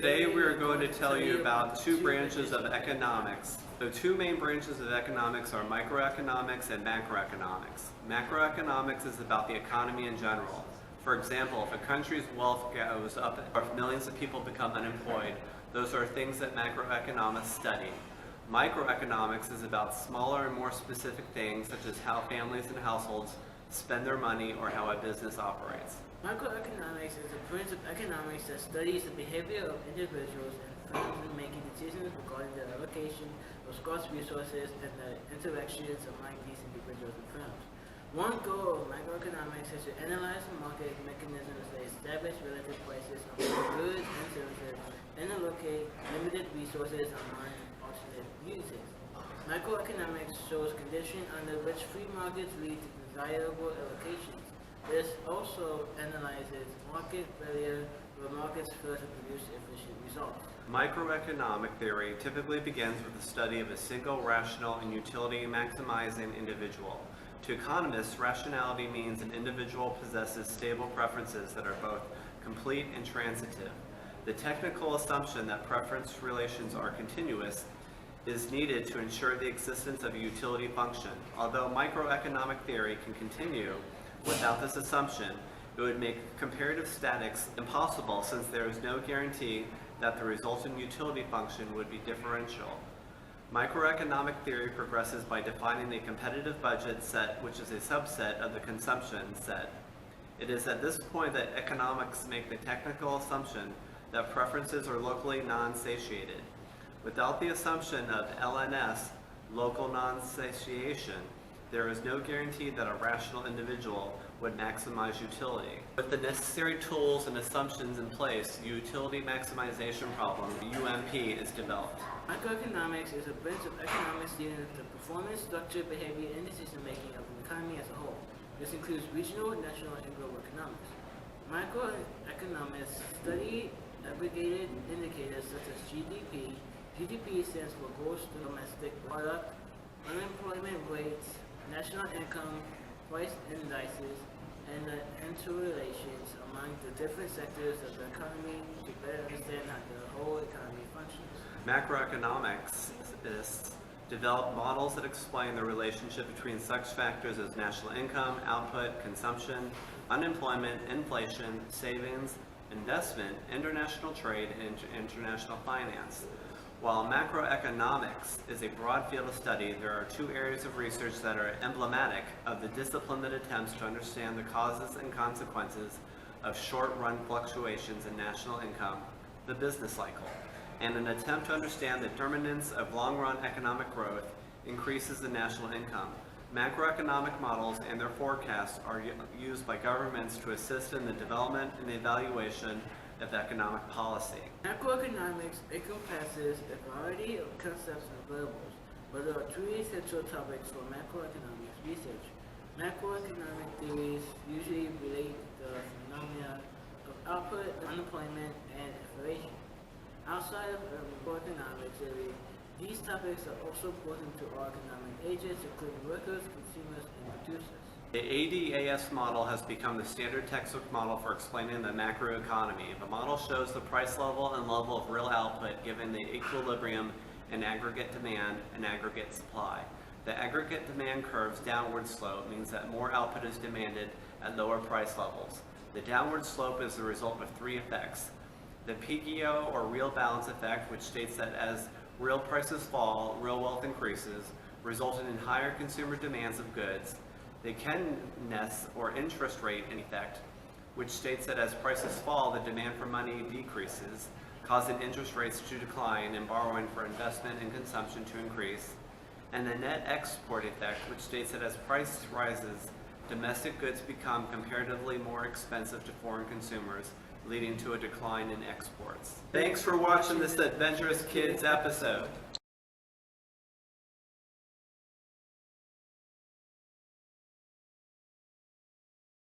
Today we are going to tell you about two branches of economics. The two main branches of economics are microeconomics and macroeconomics. Macroeconomics is about the economy in general. For example, if a country's wealth goes up or if millions of people become unemployed, those are things that macroeconomics study. Microeconomics is about smaller and more specific things such as how families and households spend their money or how a business operates. Macroeconomics is a branch of economics that studies the behavior of individuals and firms in making decisions regarding the allocation of scarce resources and the interactions among these individuals and firms. One goal of macroeconomics is to analyze the market mechanisms that establish relative prices among goods and services and allocate limited resources among alternate uses. Macroeconomics shows conditions under which free markets lead to desirable allocations. This also analyzes market failure where markets fail to produce efficient results. Microeconomic theory typically begins with the study of a single rational and utility maximizing individual. To economists, rationality means an individual possesses stable preferences that are both complete and transitive. The technical assumption that preference relations are continuous is needed to ensure the existence of a utility function. Although microeconomic theory can continue without this assumption, it would make comparative statics impossible since there is no guarantee that the resulting utility function would be differential. Microeconomic theory progresses by defining a competitive budget set, which is a subset of the consumption set. It is at this point that economics make the technical assumption that preferences are locally non-satiated. Without the assumption of LNS, local non-satiation, there is no guarantee that a rational individual would maximize utility. With the necessary tools and assumptions in place, the utility maximization problem, UMP, is developed. Macroeconomics is a branch of economics dealing with the performance, structure, behavior, and decision-making of an economy as a whole. This includes regional, national, and global economics. Macroeconomists study aggregated indicators such as GDP. GDP stands for gross domestic product, unemployment rates, national income, price indices, and the interrelations among the different sectors of the economy to better understand how the whole economy functions. Macroeconomics develop models that explain the relationship between such factors as national income, output, consumption, unemployment, inflation, savings, investment, international trade, and international finance. While macroeconomics is a broad field of study, there are two areas of research that are emblematic of the discipline that attempts to understand the causes and consequences of short-run fluctuations in national income, the business cycle, and an attempt to understand the determinants of long-run economic growth, increases in national income. Macroeconomic models and their forecasts are used by governments to assist in the development and evaluation of economic policy. Macroeconomics encompasses a variety of concepts and variables, but there are three central topics for macroeconomics research. Macroeconomic theories usually relate to the phenomena of output, unemployment, and inflation. Outside of macroeconomic theory, these topics are also important to all economic agents, including workers, consumers, and producers. The Ades model has become the standard textbook model for explaining the macroeconomy. The model shows the price level and level of real output given the equilibrium in aggregate demand and aggregate supply. The aggregate demand curve's downward slope means that more output is demanded at lower price levels. The downward slope is the result of three effects. The PGO, or real balance effect, which states that as real prices fall, real wealth increases, resulting in higher consumer demands of goods. The Keynes, or interest rate effect, which states that as prices fall, the demand for money decreases, causing interest rates to decline and borrowing for investment and consumption to increase. And the net export effect, which states that as price rises, domestic goods become comparatively more expensive to foreign consumers, leading to a decline in exports. Thanks for watching this Adventurous Kids episode.